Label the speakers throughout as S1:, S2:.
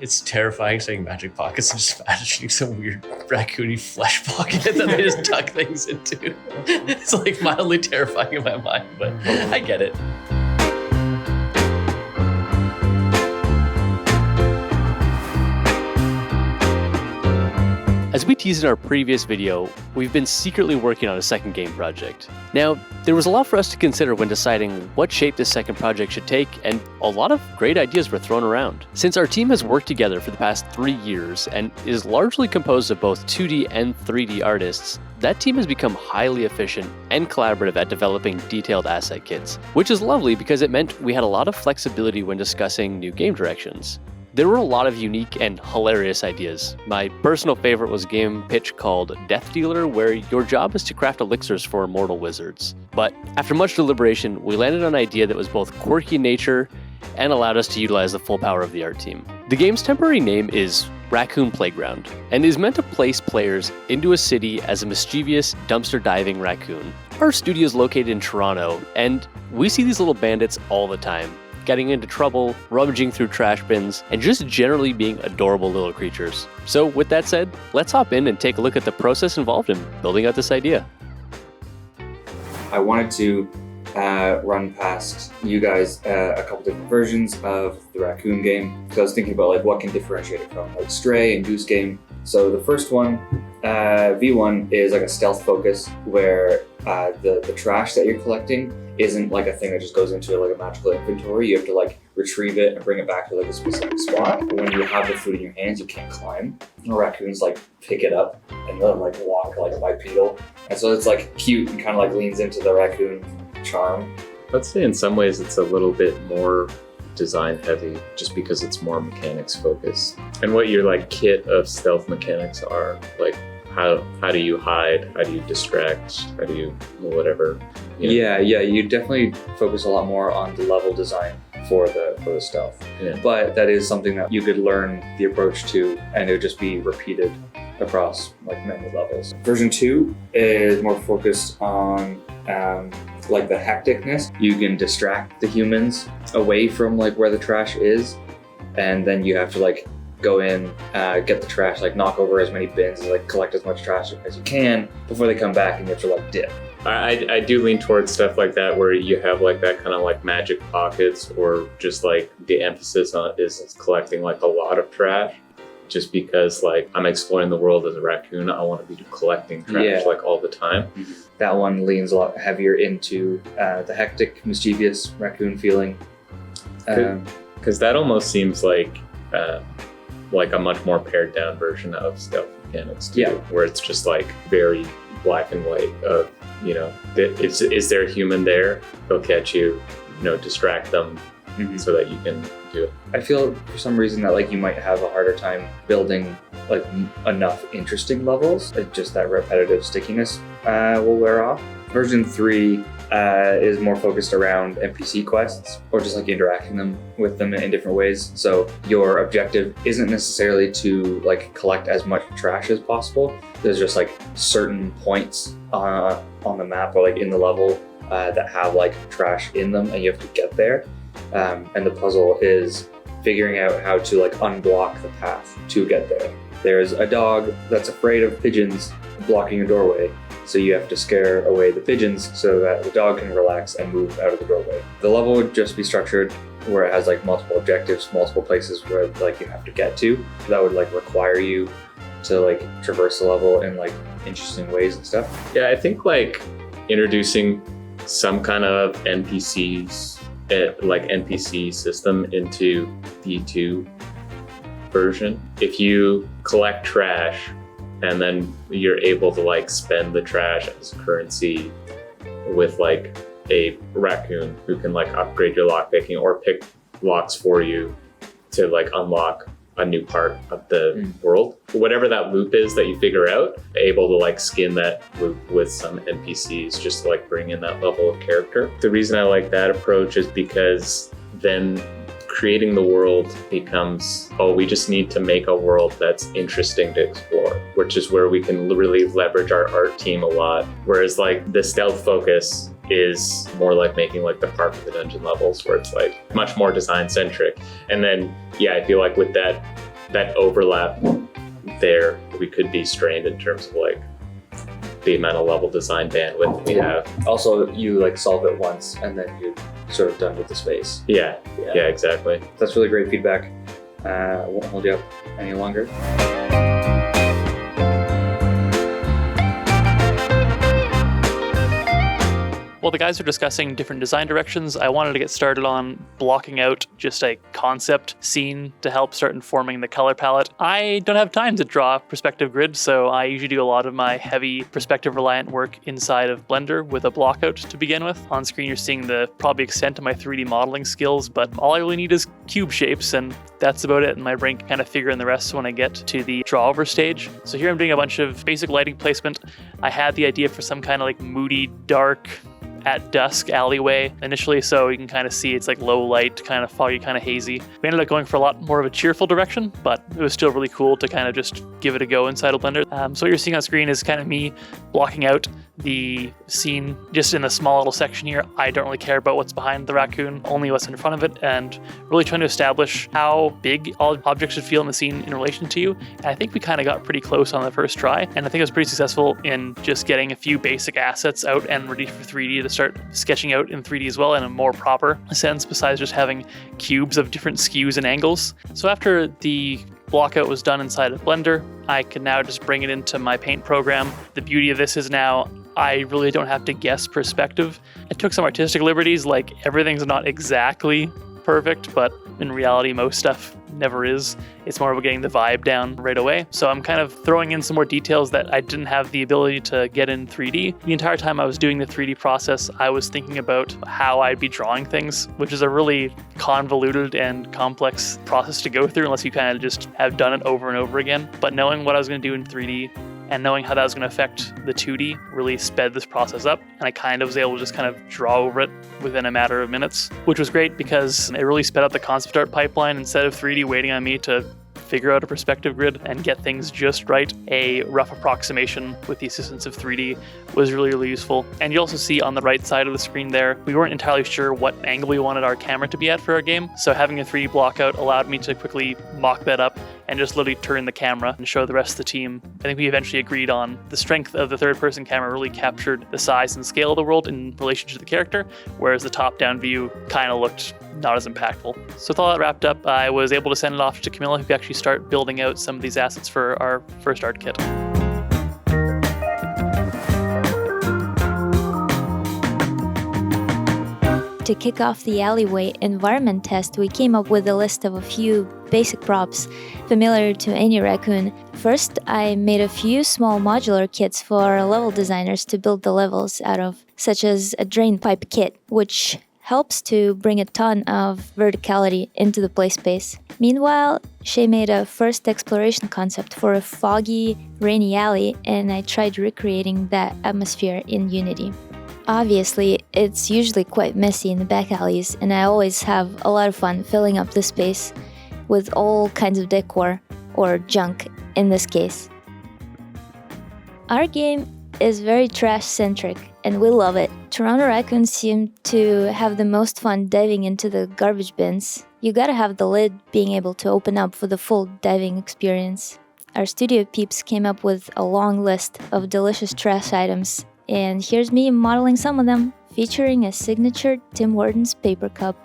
S1: It's terrifying saying magic pockets and just imagining some weird raccoony flesh pocket that they just tuck things into. It's like mildly terrifying in my mind, but I get it. As we teased in our previous video, we've been secretly working on a second game project. Now, there was a lot for us to consider when deciding what shape this second project should take, and a lot of great ideas were thrown around. Since our team has worked together for the past 3 years and is largely composed of both 2D and 3D artists, that team has become highly efficient and collaborative at developing detailed asset kits, which is lovely because it meant we had a lot of flexibility when discussing new game directions. There were a lot of unique and hilarious ideas. My personal favorite was a game pitch called Death Dealer, where your job is to craft elixirs for immortal wizards. But after much deliberation, we landed on an idea that was both quirky in nature and allowed us to utilize the full power of the art team. The game's temporary name is Raccoon Playground, and is meant to place players into a city as a mischievous, dumpster diving raccoon. Our studio is located in Toronto, and we see these little bandits all the time, getting into trouble, rummaging through trash bins, and just generally being adorable little creatures. So with that said, let's hop in and take a look at the process involved in building out this idea.
S2: I wanted to run past you guys a couple different versions of the Raccoon game, because I was thinking about like what can differentiate it from like Stray and Goose Game. So the first one, V1, is like a stealth focus where the trash that you're collecting isn't like a thing that just goes into like a magical inventory. You have to like retrieve it and bring it back to like a specific spot. But when you have the food in your hands, you can't climb. The raccoons like pick it up and then like walk like bipedal. And so it's like cute and kind of like leans into the raccoon charm.
S3: I'd say in some ways it's a little bit more design heavy just because it's more mechanics focused. And what your like kit of stealth mechanics are, like how do you hide, how do you distract, how do you whatever. You know?
S2: Yeah, you definitely focus a lot more on the level design for the stealth.
S3: Yeah.
S2: But that is something that you could learn the approach to, and it would just be repeated across like many levels. Version 2 is more focused on like the hecticness. You can distract the humans away from like where the trash is, and then you have to like go in, get the trash, like knock over as many bins, and like collect as much trash as you can before they come back, and you have to like dip.
S3: I do lean towards stuff like that where you have like that kind of like magic pockets, or just like the emphasis on is collecting like a lot of trash, just because like I'm exploring the world as a raccoon. I want to be collecting trash like all the time.
S2: That one leans a lot heavier into the hectic, mischievous raccoon feeling.
S3: Because that almost seems like a much more pared down version of stealth mechanics too, where it's just like very black and white of, you know, is there a human there? They'll catch you, distract them so that you can do it.
S2: I feel for some reason that like you might have a harder time building like enough interesting levels. Just that repetitive stickiness will wear off. Version 3 is more focused around NPC quests, or just like interacting with them in different ways. So your objective isn't necessarily to like collect as much trash as possible. There's just like certain points on the map or like in the level that have like trash in them, and you have to get there. And the puzzle is figuring out how to like unblock the path to get there. There's a dog that's afraid of pigeons blocking a doorway, so you have to scare away the pigeons so that the dog can relax and move out of the doorway. The level would just be structured where it has like multiple objectives, multiple places where like you have to get to. That would like require you to like traverse the level in like interesting ways and stuff.
S3: Yeah, I think like introducing some kind of NPCs, like NPC system into the 2 version. If you collect trash and then you're able to like spend the trash as currency with like a raccoon who can like upgrade your lockpicking or pick locks for you to like unlock a new part of the world. Whatever that loop is that you figure out, able to like skin that loop with some NPCs just to like bring in that level of character. The reason I like that approach is because then creating the world becomes, we just need to make a world that's interesting to explore, which is where we can really leverage our art team a lot. Whereas like the stealth focus is more like making like the Park of the Dungeon levels, where it's like much more design centric. And then I feel like with that that overlap there, we could be strained in terms of like the amount of level design bandwidth we have.
S2: Also, you like solve it once and then you're sort of done with the space.
S3: Yeah, exactly.
S2: That's really great feedback. Won't hold you up any longer.
S4: While the guys are discussing different design directions, I wanted to get started on blocking out just a concept scene to help start informing the color palette. I don't have time to draw perspective grid, so I usually do a lot of my heavy perspective reliant work inside of Blender with a blockout to begin with. On screen you're seeing the probably extent of my 3D modeling skills, but all I really need is cube shapes, and that's about it, and my brain can kind of figure in the rest when I get to the drawover stage. So here I'm doing a bunch of basic lighting placement. I had the idea for some kind of like moody, dark, at dusk alleyway initially, so you can kind of see it's like low light, kind of foggy, kind of hazy. We ended up going for a lot more of a cheerful direction, but it was still really cool to kind of just give it a go inside of Blender. So what you're seeing on screen is kind of me blocking out the scene just in a small little section here. I don't really care about what's behind the raccoon, only what's in front of it, and really trying to establish how big all objects should feel in the scene in relation to you. And I think we kind of got pretty close on the first try, and I think I was pretty successful in just getting a few basic assets out and ready for 3D to start sketching out in 3D as well in a more proper sense, besides just having cubes of different skews and angles. So after the blockout was done inside of Blender, I can now just bring it into my paint program. The beauty of this is now I really don't have to guess perspective. I took some artistic liberties, like everything's not exactly perfect, but in reality most stuff never is. It's more about getting the vibe down right away. So I'm kind of throwing in some more details that I didn't have the ability to get in 3D. The entire time I was doing the 3D process, I was thinking about how I'd be drawing things, which is a really convoluted and complex process to go through unless you kind of just have done it over and over again. But knowing what I was going to do in 3D and knowing how that was going to affect the 2D really sped this process up, and I kind of was able to just kind of draw over it within a matter of minutes, which was great because it really sped up the concept art pipeline. Instead of 3D waiting on me to figure out a perspective grid and get things just right, a rough approximation with the assistance of 3D was really, really useful. And you also see on the right side of the screen there, we weren't entirely sure what angle we wanted our camera to be at for our game, so having a 3D blockout allowed me to quickly mock that up and just literally turn the camera and show the rest of the team. I think we eventually agreed on the strength of the third-person camera really captured the size and scale of the world in relation to the character, whereas the top-down view kind of looked not as impactful. So with all that wrapped up, I was able to send it off to Kamilla, who could actually start building out some of these assets for our first art kit.
S5: To kick off the alleyway environment test, we came up with a list of a few basic props familiar to any raccoon. First, I made a few small modular kits for level designers to build the levels out of, such as a drain pipe kit, which helps to bring a ton of verticality into the play space. Meanwhile, Shae made a first exploration concept for a foggy, rainy alley, and I tried recreating that atmosphere in Unity. Obviously, it's usually quite messy in the back alleys, and I always have a lot of fun filling up the space with all kinds of decor, or junk in this case. Our game is very trash-centric, and we love it. Toronto raccoons seem to have the most fun diving into the garbage bins. You gotta have the lid being able to open up for the full diving experience. Our studio peeps came up with a long list of delicious trash items, and here's me modeling some of them, featuring a signature Tim Hortons paper cup.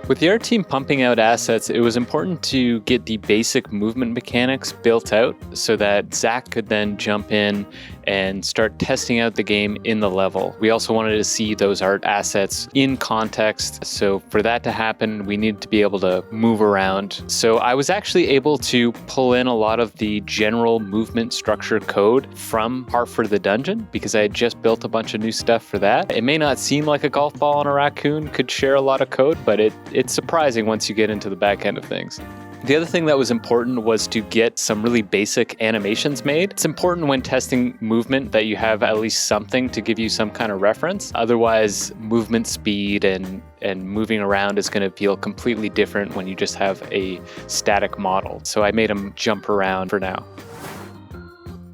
S3: With the art team pumping out assets, it was important to get the basic movement mechanics built out so that Zack could then jump in and start testing out the game in the level. We also wanted to see those art assets in context. So for that to happen, we needed to be able to move around. So I was actually able to pull in a lot of the general movement structure code from Hartford the Dungeon because I had just built a bunch of new stuff for that. It may not seem like a golf ball and a raccoon could share a lot of code, but it's surprising once you get into the back end of things. The other thing that was important was to get some really basic animations made. It's important when testing movement that you have at least something to give you some kind of reference. Otherwise, movement speed and moving around is going to feel completely different when you just have a static model. So I made them jump around for now.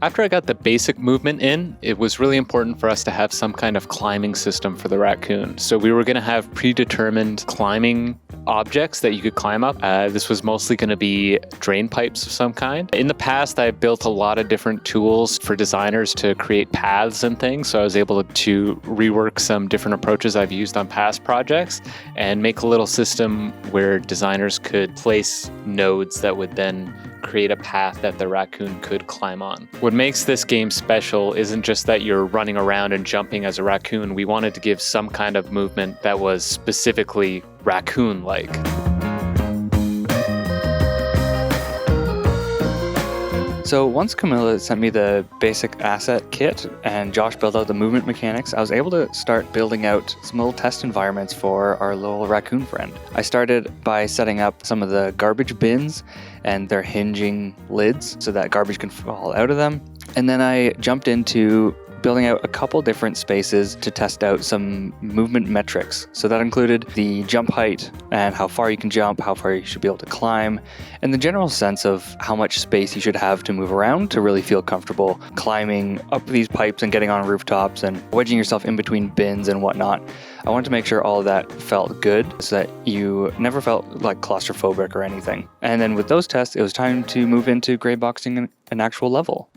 S6: After I got the basic movement in, it was really important for us to have some kind of climbing system for the raccoon. So we were going to have predetermined climbing objects that you could climb up. This was mostly going to be drain pipes of some kind. In the past, I built a lot of different tools for designers to create paths and things. So I was able to rework some different approaches I've used on past projects and make a little system where designers could place nodes that would then create a path that the raccoon could climb on. What makes this game special isn't just that you're running around and jumping as a raccoon. We wanted to give some kind of movement that was specifically raccoon-like.
S7: So once Kamilla sent me the basic asset kit and Josh built out the movement mechanics, I was able to start building out some little test environments for our little raccoon friend. I started by setting up some of the garbage bins and their hinging lids so that garbage can fall out of them. And then I jumped into building out a couple different spaces to test out some movement metrics. So that included the jump height and how far you can jump, how far you should be able to climb, and the general sense of how much space you should have to move around to really feel comfortable climbing up these pipes and getting on rooftops and wedging yourself in between bins and whatnot. I wanted to make sure all of that felt good so that you never felt like claustrophobic or anything. And then with those tests, it was time to move into gray boxing an actual level.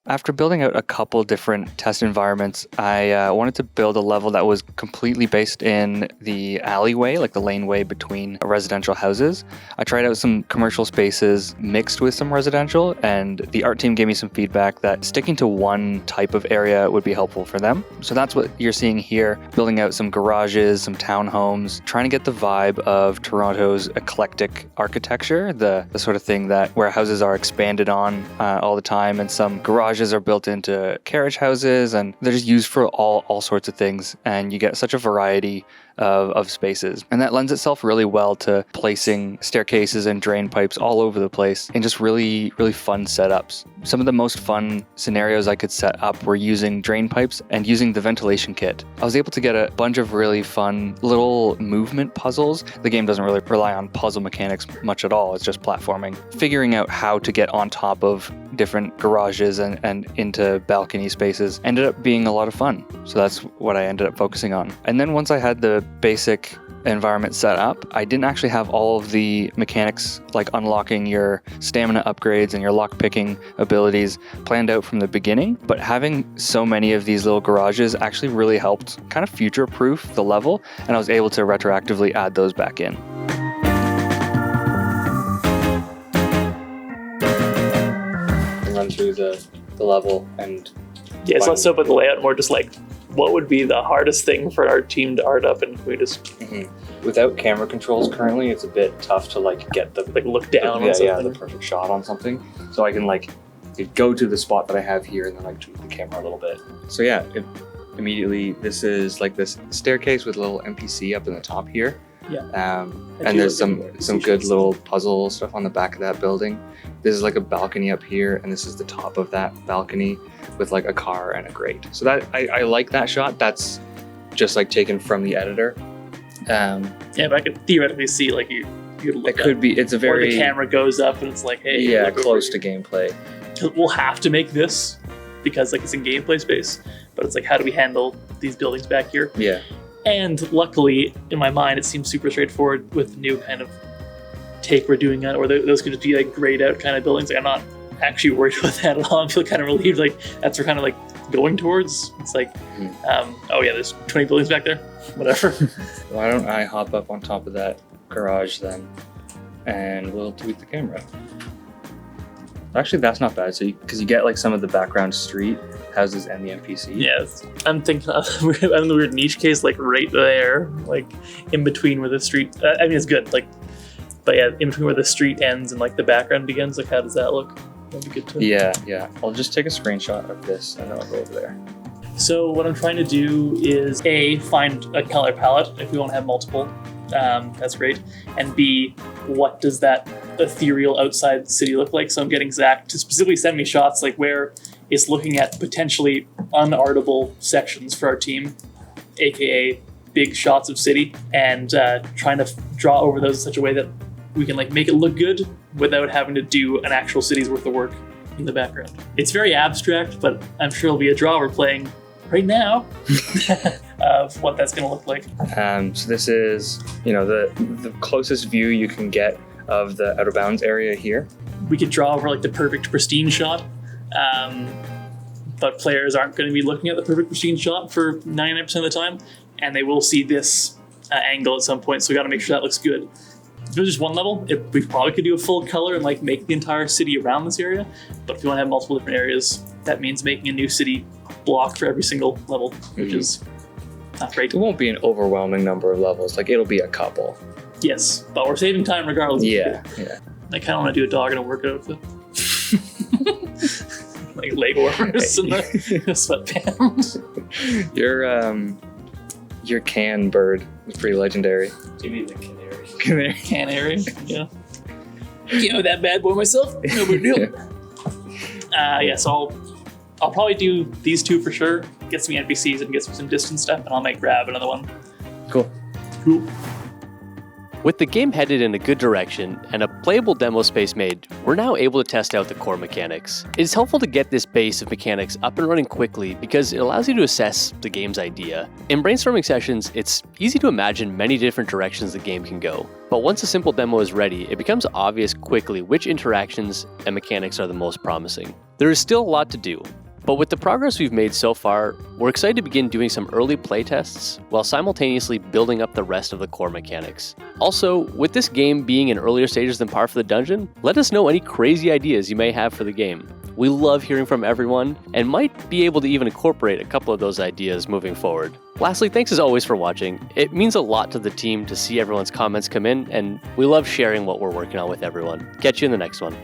S7: After building out a couple different test environments, I wanted to build a level that was completely based in the alleyway, like the laneway between residential houses. I tried out some commercial spaces mixed with some residential, and the art team gave me some feedback that sticking to one type of area would be helpful for them. So that's what you're seeing here, building out some garages, some townhomes, trying to get the vibe of Toronto's eclectic architecture, the sort of thing that where houses are expanded on all the time, and some garages are built into carriage houses, and they're just used for all sorts of things, and you get such a variety of spaces. And that lends itself really well to placing staircases and drain pipes all over the place in just really fun setups. Some of the most fun scenarios I could set up were using drain pipes and using the ventilation kit. I was able to get a bunch of really fun little movement puzzles. The game doesn't really rely on puzzle mechanics much at all. It's just platforming. Figuring out how to get on top of different garages and into balcony spaces ended up being a lot of fun. So that's what I ended up focusing on. And then once I had the basic environment set up, I didn't actually have all of the mechanics like unlocking your stamina upgrades and your lock-picking abilities planned out from the beginning, but having so many of these little garages actually really helped kind of future-proof the level, and I was able to retroactively add those back in. Run through the level and
S4: yeah, so let's talk about the layout more. Just like, what would be the hardest thing for our team to art up, and we just
S7: without camera controls currently, it's a bit tough to like get the
S4: like look down on something.
S7: The perfect shot on something. So I can like go to the spot that I have here and then like tweak the camera a little bit. So yeah, immediately this is like this staircase with a little NPC up in the top here.
S4: Yeah.
S7: And there's some good little puzzle stuff on the back of that building. This is like a balcony up here, and this is the top of that balcony with like a car and a grate. So that I like that shot. That's just like taken from the editor.
S4: Yeah, but I could theoretically see like you look.
S7: It could be. It's a very.
S4: Or the camera goes up and it's like, hey.
S7: Yeah, close to gameplay.
S4: We'll have to make this because like it's in gameplay space, but it's like, how do we handle these buildings back here?
S7: Yeah.
S4: And luckily, in my mind, it seems super straightforward with the new kind of take we're doing on it, where those could just be like grayed out kind of buildings. Like, I'm not actually worried about that at all. I feel kind of relieved. Like that's what we're kind of like going towards. It's like, oh yeah, there's 20 buildings back there. Whatever.
S7: Why don't I hop up on top of that garage then, and we'll tweak the camera. Actually, that's not bad. So because you get like some of the background street houses and the NPC.
S4: Yes, I'm thinking I'm in the weird niche case, like right there, like in between where the street. I mean, it's good, like, but yeah, in between where the street ends and like the background begins. Like, how does that look? That'd be good too.
S7: Yeah. I'll just take a screenshot of this and then I'll go over there.
S4: So what I'm trying to do is A, find a color palette if we won't have multiple. That's great. And B, what does that ethereal outside city look like? So I'm getting Zack to specifically send me shots like where it's looking at potentially unartable sections for our team, aka big shots of city, and trying to draw over those in such a way that we can like make it look good, without having to do an actual city's worth of work in the background. It's very abstract, but I'm sure there'll be a drawer playing right now of what that's going to look like.
S7: So this is, the closest view you can get of the out of bounds area here.
S4: We could draw over like the perfect pristine shot, but players aren't going to be looking at the perfect pristine shot for 99% of the time, and they will see this angle at some point, so we got to make sure that looks good. If it was just one level, we probably could do a full color and like make the entire city around this area, but if you want to have multiple different areas, that means making a new city block for every single level, which is not great.
S7: It won't be an overwhelming number of levels, like it'll be a couple.
S4: Yes, but we're saving time regardless.
S7: Yeah.
S4: I kind of want to do a dog in a workout outfit. Like leg warmers and the sweatpants.
S7: Your can bird is pretty legendary.
S3: You mean the canary?
S4: Canary, yeah. You know that bad boy myself? No big deal. So I'll probably do these two for sure. Get some NPCs and get some distance stuff, and I might grab another one.
S7: Cool.
S1: With the game headed in a good direction and a playable demo space made, we're now able to test out the core mechanics. It is helpful to get this base of mechanics up and running quickly because it allows you to assess the game's idea. In brainstorming sessions, it's easy to imagine many different directions the game can go. But once a simple demo is ready, it becomes obvious quickly which interactions and mechanics are the most promising. There is still a lot to do. But with the progress we've made so far, we're excited to begin doing some early playtests while simultaneously building up the rest of the core mechanics. Also, with this game being in earlier stages than Par for the Dungeon, let us know any crazy ideas you may have for the game. We love hearing from everyone and might be able to even incorporate a couple of those ideas moving forward. Lastly, thanks as always for watching. It means a lot to the team to see everyone's comments come in, and we love sharing what we're working on with everyone. Catch you in the next one.